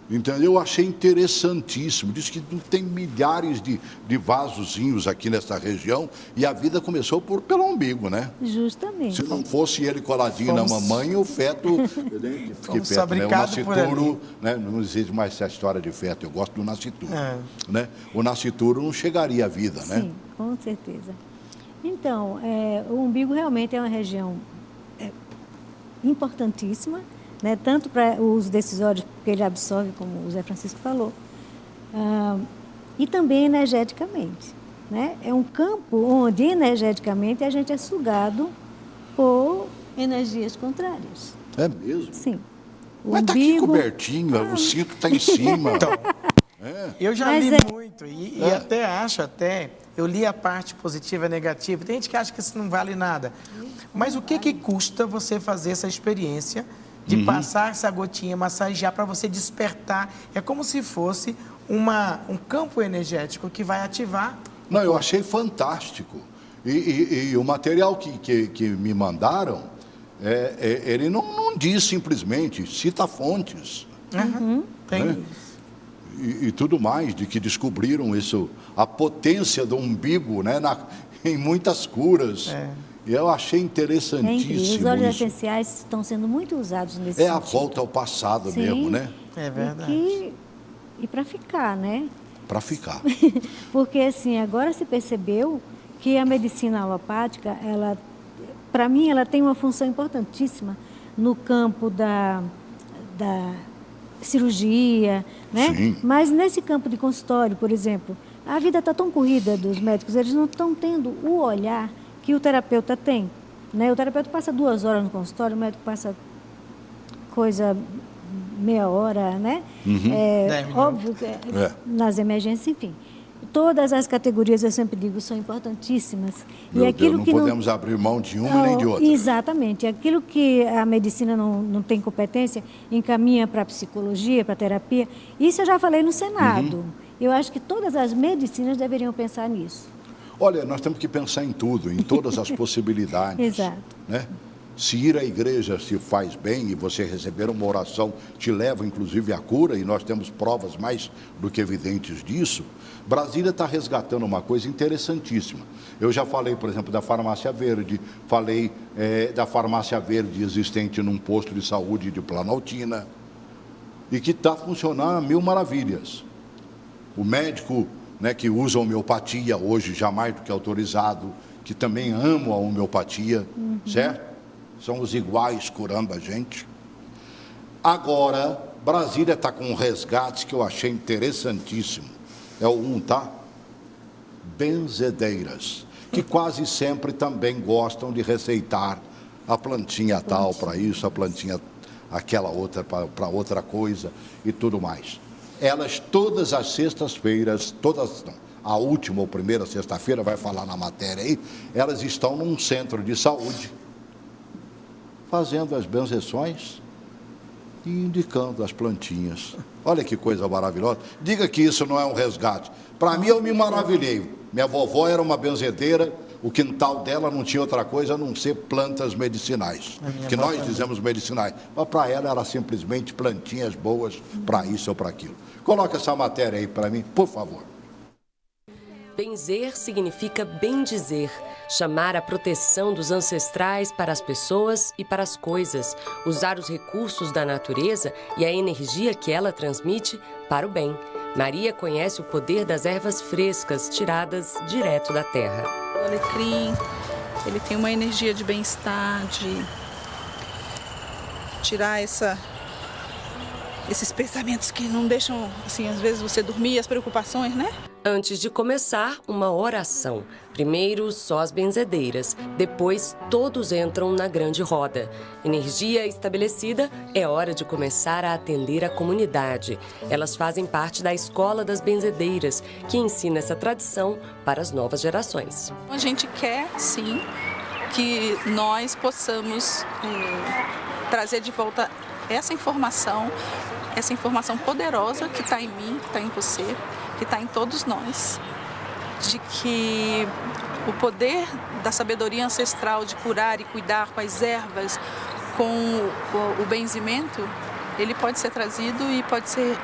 Entendeu? Eu achei interessantíssimo. Diz que tem milhares de vasozinhos aqui nessa região e a vida começou pelo umbigo, né? Justamente. Se não fosse ele coladinho na mamãe, o feto... Fomos né? O fabricados por ali. nascituro, né? Não existe mais essa história de feto, eu gosto do nascituro. Né? O nascituro não chegaria à vida, né? Sim, com certeza. Então, o umbigo realmente é uma região importantíssima, né? Tanto para o uso desses óleos, porque ele absorve, como o Zé Francisco falou, e também energeticamente, né? É um campo onde energeticamente a gente é sugado por energias contrárias. É mesmo? Sim. Mas está aqui cobertinho, o cinto está em cima. Então, eu já Mas li é- muito e até acho, eu li a parte positiva e negativa. Tem gente que acha que isso não vale nada. Mas o que custa você fazer essa experiência de passar essa gotinha, massagear para você despertar? É como se fosse um campo energético que vai ativar. Não, eu achei fantástico. E o material que me mandaram, ele não diz simplesmente, cita fontes. Tem. Né? E tudo mais, de que descobriram isso, a potência do umbigo, né, em muitas curas. E eu achei É incrível. Os interessantíssimo óleos isso. essenciais estão sendo muito usados nesse É a sentido. volta ao passado Sim. mesmo, né? É verdade. E para ficar, né? Para ficar. Porque, assim, agora se percebeu que a medicina alopática, para mim, ela tem uma função importantíssima no campo da cirurgia, né? Sim. Mas nesse campo de consultório, por exemplo, a vida está tão corrida dos médicos, eles não estão tendo o olhar que o terapeuta tem, né? O terapeuta passa 2 horas no consultório, o médico passa meia hora, né? 10 minutos. Óbvio que nas emergências, enfim. Todas as categorias, eu sempre digo, são importantíssimas. Meu Deus, não podemos abrir mão de uma nem de outra. Exatamente. Aquilo que a medicina não tem competência, encaminha para a psicologia, para a terapia. Isso eu já falei no Senado. Eu acho que todas as medicinas deveriam pensar nisso. Olha, nós temos que pensar em tudo, em todas as possibilidades. Exato. Né? Se ir à igreja se faz bem e você receber uma oração te leva, inclusive, à cura, e nós temos provas mais do que evidentes disso, Brasília está resgatando uma coisa interessantíssima. Eu já falei, por exemplo, da farmácia verde, falei da farmácia verde existente num posto de saúde de Planaltina, e que está funcionando a mil maravilhas. O médico, né, que usa homeopatia, hoje já mais do que autorizado, que também ama a homeopatia, certo? São os iguais curando a gente. Agora, Brasília está com um resgate que eu achei interessantíssimo. É o tá? Benzedeiras, que quase sempre também gostam de receitar a plantinha tal para isso, a plantinha aquela outra para outra coisa e tudo mais. Elas todas as sextas-feiras, a última ou primeira sexta-feira, vai falar na matéria aí, elas estão num centro de saúde, fazendo as benzeções e indicando as plantinhas. Olha que coisa maravilhosa. Diga que isso não é um resgate. Para mim, eu me maravilhei. Minha vovó era uma benzedeira, o quintal dela não tinha outra coisa a não ser plantas medicinais, que nós dizemos medicinais. Mas para ela era simplesmente plantinhas boas para isso ou para aquilo. Coloca essa matéria aí para mim, por favor. Benzer significa bendizer, chamar a proteção dos ancestrais para as pessoas e para as coisas, usar os recursos da natureza e a energia que ela transmite para o bem. Maria conhece o poder das ervas frescas tiradas direto da terra. O alecrim, ele tem uma energia de bem-estar, de tirar esses pensamentos que não deixam, assim, às vezes você dormir, as preocupações, né? Antes de começar, uma oração. Primeiro, só as benzedeiras. Depois, todos entram na grande roda. Energia estabelecida, é hora de começar a atender a comunidade. Elas fazem parte da Escola das Benzedeiras, que ensina essa tradição para as novas gerações. A gente quer, sim, que nós possamos trazer de volta essa informação poderosa que está em mim, que está em você, que está em todos nós, de que o poder da sabedoria ancestral de curar e cuidar com as ervas, com o benzimento, ele pode ser trazido e pode ser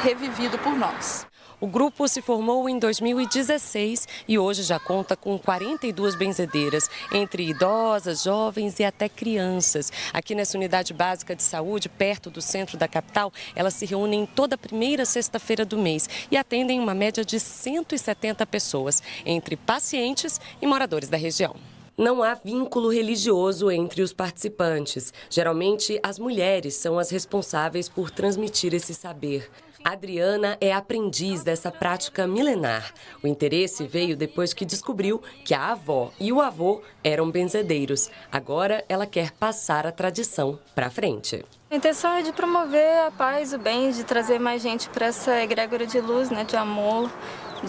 revivido por nós. O grupo se formou em 2016 e hoje já conta com 42 benzedeiras, entre idosas, jovens e até crianças. Aqui nessa unidade básica de saúde, perto do centro da capital, elas se reúnem toda primeira sexta-feira do mês e atendem uma média de 170 pessoas, entre pacientes e moradores da região. Não há vínculo religioso entre os participantes. Geralmente, as mulheres são as responsáveis por transmitir esse saber. Adriana é aprendiz dessa prática milenar. O interesse veio depois que descobriu que a avó e o avô eram benzedeiros. Agora ela quer passar a tradição para frente. A intenção é de promover a paz, o bem, de trazer mais gente para essa egrégora de luz, né, de amor,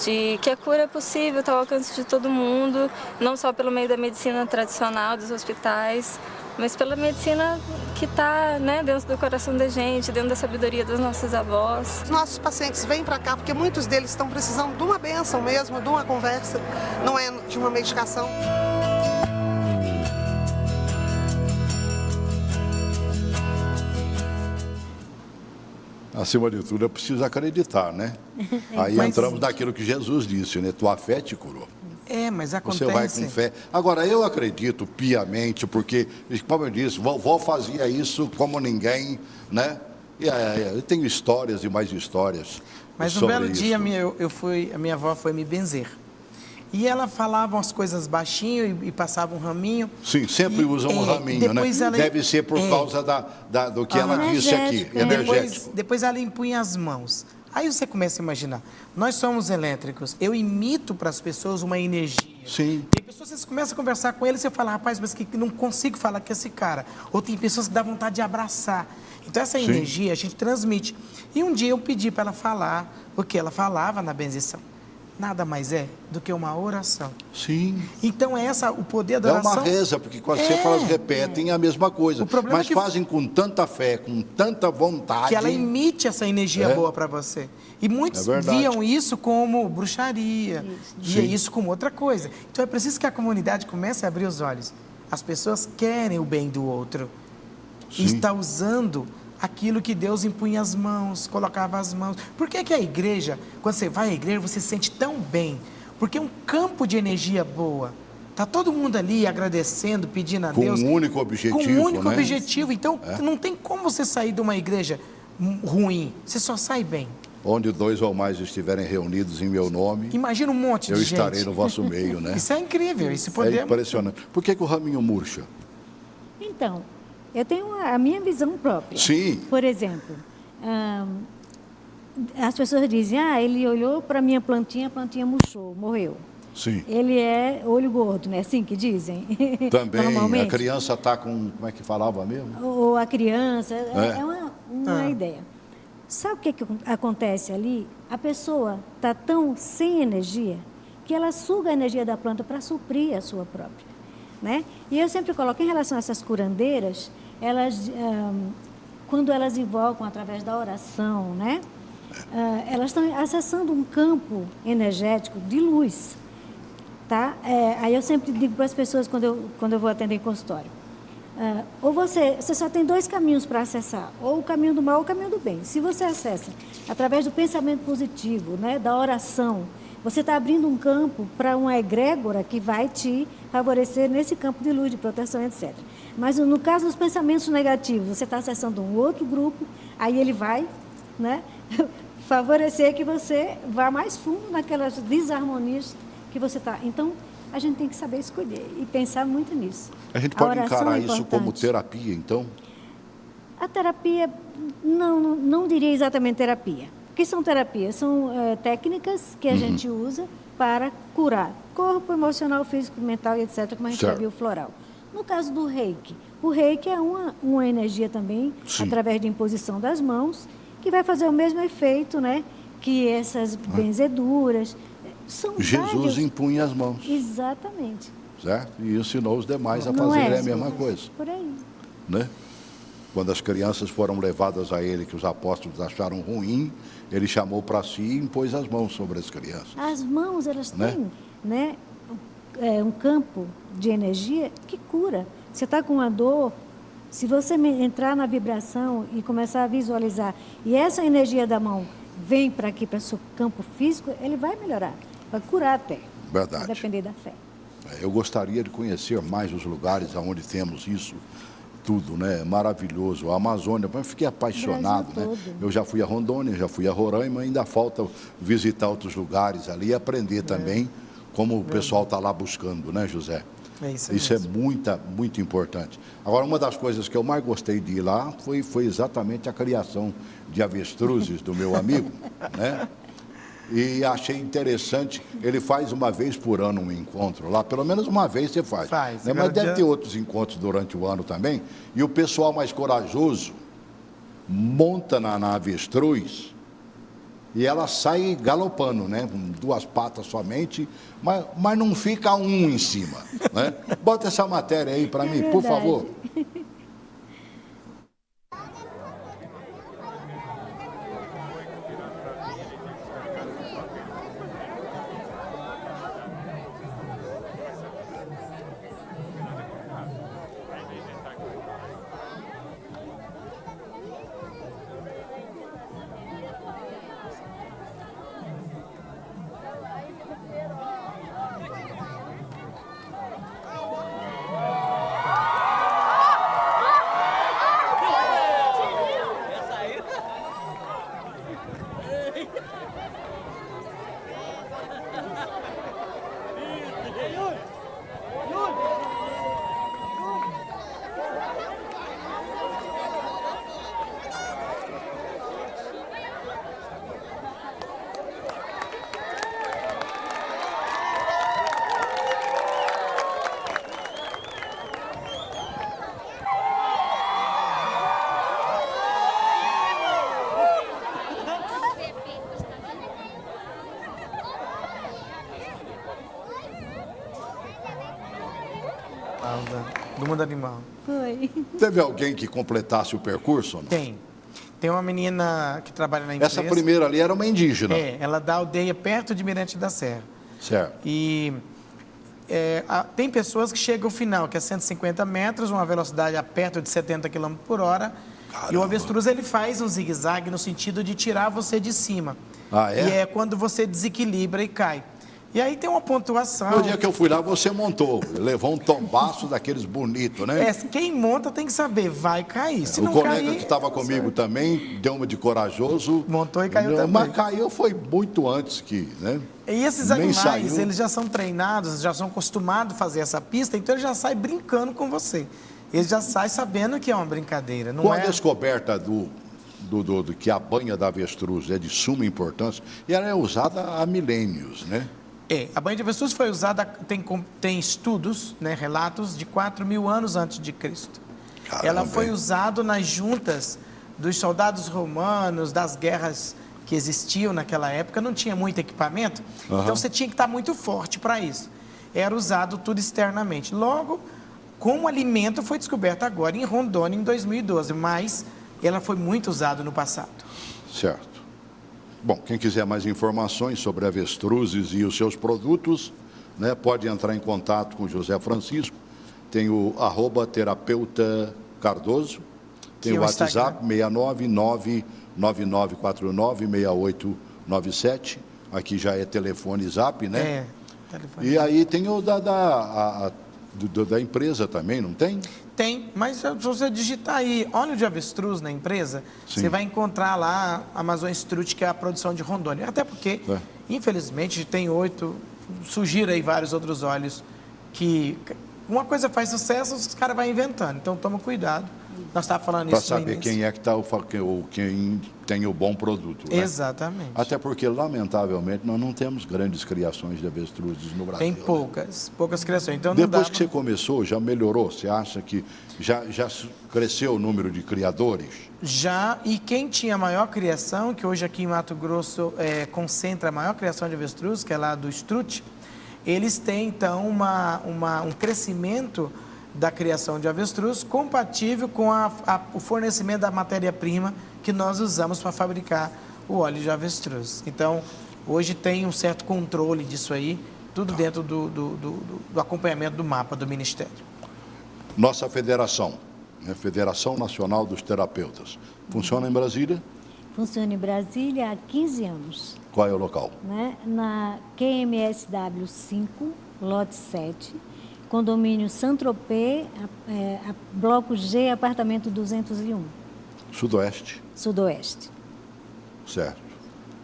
de que a cura é possível, está ao alcance de todo mundo, não só pelo meio da medicina tradicional, dos hospitais, mas pela medicina que está, né, dentro do coração da gente, dentro da sabedoria dos nossos avós. Os nossos pacientes vêm para cá porque muitos deles estão precisando de uma bênção mesmo, de uma conversa, não é de uma medicação. Acima de tudo, é preciso acreditar, né? Aí entramos naquilo que Jesus disse, né? Tua fé te curou. Mas acontece... Você vai com fé. Agora, eu acredito piamente, porque, como eu disse, vovó fazia isso como ninguém, né? E eu tenho histórias e mais histórias. Mas um belo dia, a minha avó foi me benzer. E ela falava umas coisas baixinho e passava um raminho. Sim, sempre usam um raminho, né? Deve ser por causa do que ela disse aqui, energético. Depois ela impunha as mãos. Aí você começa a imaginar, nós somos elétricos, eu imito para as pessoas uma energia. Sim. Tem pessoas que você começa a conversar com ele e você fala, rapaz, mas que não consigo falar com esse cara. Ou tem pessoas que dá vontade de abraçar. Então essa energia a gente transmite. E um dia eu pedi para ela falar o que ela falava na benzição. Nada mais é do que uma oração. Sim. Então o poder da oração... É uma reza, porque quase sempre elas repetem a mesma coisa. Mas fazem com tanta fé, com tanta vontade... Que ela emite essa energia boa para você. E muitos viam isso como bruxaria, via isso como outra coisa. Então é preciso que a comunidade comece a abrir os olhos. As pessoas querem o bem do outro. E está usando aquilo que Deus impunha as mãos, colocava as mãos. Por que a igreja, quando você vai à igreja, você se sente tão bem? Porque é um campo de energia boa. Está todo mundo ali agradecendo, pedindo a Deus. Com um único objetivo, Com um único objetivo. Então, não tem como você sair de uma igreja ruim. Você só sai bem. Onde 2 ou mais estiverem reunidos em meu nome... Imagina um monte de gente. Eu estarei no vosso meio, né? Isso é incrível. Isso podemos... É impressionante. Por que o raminho murcha? Então... Eu tenho a minha visão própria. Sim. Por exemplo, as pessoas dizem, ele olhou para a minha plantinha, a plantinha murchou, morreu. Sim. Ele é olho gordo, não é assim que dizem? Também, normalmente. A criança está com, como é que falava mesmo? Ou a criança, é uma ideia. Sabe o que acontece ali? A pessoa está tão sem energia que ela suga a energia da planta para suprir a sua própria. Né? E eu sempre coloco, em relação a essas curandeiras, elas, quando elas invocam através da oração, né? Elas estão acessando um campo energético de luz. Tá? Aí eu sempre digo para as pessoas, quando eu vou atender em consultório, ou você só tem 2 caminhos para acessar, ou o caminho do mal ou o caminho do bem. Se você acessa através do pensamento positivo, né, da oração, você está abrindo um campo para uma egrégora que vai te favorecer nesse campo de luz, de proteção, etc. Mas no caso dos pensamentos negativos, você está acessando um outro grupo, aí ele vai, né, favorecer que você vá mais fundo naquelas desarmonias que você está. Então, a gente tem que saber escolher e pensar muito nisso. A gente pode encarar isso como terapia, então? A terapia, não diria exatamente terapia. O que são terapias? São técnicas que a gente usa para curar corpo, emocional, físico, mental, etc., como a gente já viu, floral. No caso do reiki, o reiki é uma energia também, através de imposição das mãos, que vai fazer o mesmo efeito, né, que essas benzeduras. São Jesus impunha as mãos. Exatamente. Certo? E ensinou os demais a fazerem a mesma coisa. Por aí. Né? Quando as crianças foram levadas a ele, que os apóstolos acharam ruim, ele chamou para si e impôs as mãos sobre as crianças. As mãos, elas têm, né, um campo de energia que cura. Você está com uma dor, se você entrar na vibração e começar a visualizar, e essa energia da mão vem para aqui, para o seu campo físico, ele vai melhorar, vai curar até. Verdade. Vai depender da fé. Eu gostaria de conhecer mais os lugares onde temos isso tudo, né? Maravilhoso. A Amazônia, eu fiquei apaixonado, né? Todo. Eu já fui a Rondônia, já fui a Roraima, ainda falta visitar outros lugares ali e aprender também como o pessoal está lá buscando, né, José? É isso é mesmo. muito importante. Agora, uma das coisas que eu mais gostei de ir lá foi exatamente a criação de avestruzes do meu amigo, né? E achei interessante, ele faz uma vez por ano um encontro lá, pelo menos uma vez você faz. Faz. Né? Mas deve ter outros encontros durante o ano também. E o pessoal mais corajoso monta na avestruz e ela sai galopando, né? Com 2 patas somente, mas não fica um em cima, né? Bota essa matéria aí para mim, por favor. Do mundo animal. Foi. Teve alguém que completasse o percurso? Ou não? Tem uma menina que trabalha na empresa. Essa primeira ali era uma indígena. Ela dá aldeia perto de Mirante da Serra. Certo. E tem pessoas que chegam ao final, que é 150 metros, uma velocidade a perto de 70 km por hora. Caramba. E o avestruz ele faz um zigue-zague no sentido de tirar você de cima. Ah, é? E é quando você desequilibra e cai. E aí tem uma pontuação. No dia que eu fui lá, você montou. Levou um tombaço daqueles bonitos, né? Quem monta tem que saber, vai cair. Se O não colega cair, que estava comigo também deu uma de corajoso. Montou e caiu também. Mas caiu foi muito antes que, né? E esses Nem animais, saiu. eles já são treinados, já são acostumados a fazer essa pista, então ele já sai brincando com você. Ele já sai sabendo que é uma brincadeira. Não Com a é... descoberta do que a banha da avestruz é de suma importância, e ela é usada há milênios, né? A banha de avestruz foi usada, tem estudos, né, relatos de 4.000 anos antes de Cristo. Caramba, Ela foi hein? usada nas juntas dos soldados romanos, das guerras que existiam naquela época, não tinha muito equipamento, então você tinha que estar muito forte para isso. Era usado tudo externamente. Logo, como alimento foi descoberta agora em Rondônia em 2012, mas ela foi muito usada no passado. Certo. Bom, quem quiser mais informações sobre avestruzes e os seus produtos, né, pode entrar em contato com o José Francisco. Tem o @terapeuta Cardoso, tem Que o é o WhatsApp 699999897. Aqui já é telefone Zap, né? Telefone. E aí tem o da empresa também, não tem? Tem, mas se você digitar aí óleo de avestruz na empresa, Sim. você vai encontrar lá a Amazon Strut, que é a produção de Rondônia. Até porque, infelizmente, tem 8, surgiram aí vários outros óleos que uma coisa faz sucesso, os caras vão inventando. Então, toma cuidado. Nós estávamos falando Para isso no saber início. quem é que está quem tem o bom produto. Né? Exatamente. Até porque, lamentavelmente, nós não temos grandes criações de avestruzes no Brasil. Tem né? poucas criações. Então, não Depois dá que você começou, já melhorou? Você acha que já cresceu o número de criadores? Já, e quem tinha maior criação, que hoje aqui em Mato Grosso concentra a maior criação de avestruz, que é lá do Strut, eles têm, então, um crescimento da criação de avestruz compatível com o fornecimento da matéria-prima que nós usamos para fabricar o óleo de avestruz. Então, hoje tem um certo controle disso aí, tudo dentro do acompanhamento do mapa do Ministério. Nossa federação, né? Federação Nacional dos Terapeutas, funciona em Brasília? Funciona em Brasília há 15 anos. Qual é o local? Né? Na QMSW 5, lote 7, condomínio Saint-Tropez, bloco G, apartamento 201. Sudoeste. Sudoeste. Certo.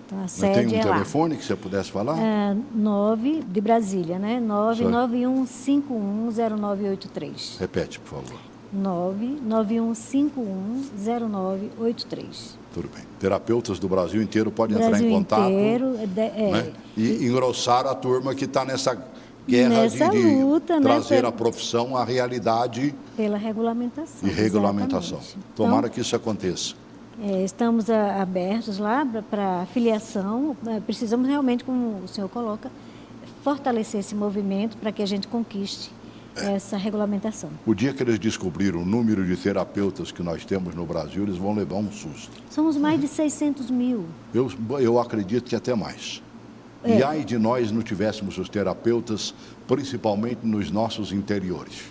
Então, a Mas sede tem um é lá. telefone que você pudesse falar? 9 de Brasília, né? 991510983. Repete, por favor. 991510983. Tudo bem. Terapeutas do Brasil inteiro podem entrar Brasil em contato. inteiro, Né? E engrossar a turma que está nessa guerra Nessa de luta, né, trazer a profissão à realidade pela regulamentação. e regulamentação. Exatamente. Tomara que isso aconteça. Estamos abertos lá para filiação. Precisamos realmente, como o senhor coloca, fortalecer esse movimento para que a gente conquiste essa regulamentação. O dia que eles descobriram o número de terapeutas que nós temos no Brasil, eles vão levar um susto. Somos mais de 600 mil. Eu acredito que até mais. E ai de nós não tivéssemos os terapeutas, principalmente nos nossos interiores.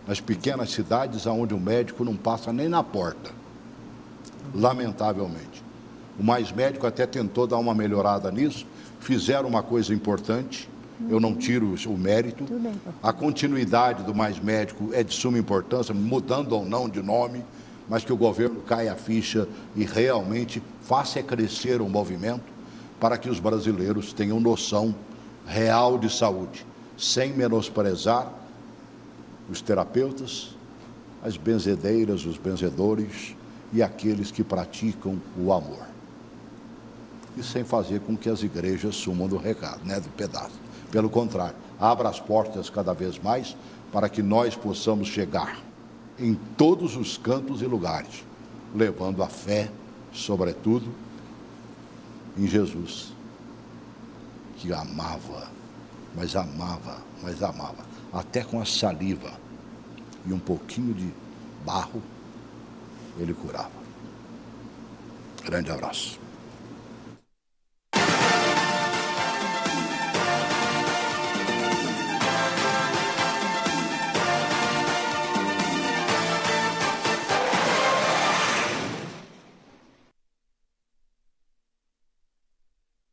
Nas pequenas cidades onde o médico não passa nem na porta. Lamentavelmente. O Mais Médico até tentou dar uma melhorada nisso, fizeram uma coisa importante, eu não tiro o mérito. A continuidade do Mais Médico é de suma importância, mudando ou não de nome, mas que o governo caia a ficha e realmente faça crescer o movimento para que os brasileiros tenham noção real de saúde, sem menosprezar os terapeutas, as benzedeiras, os benzedores e aqueles que praticam o amor. E sem fazer com que as igrejas sumam do recado, né, do pedaço. Pelo contrário, abra as portas cada vez mais para que nós possamos chegar em todos os cantos e lugares, levando a fé, sobretudo, em Jesus, que amava, mas amava, mas amava, até com a saliva e um pouquinho de barro, ele curava. Grande abraço.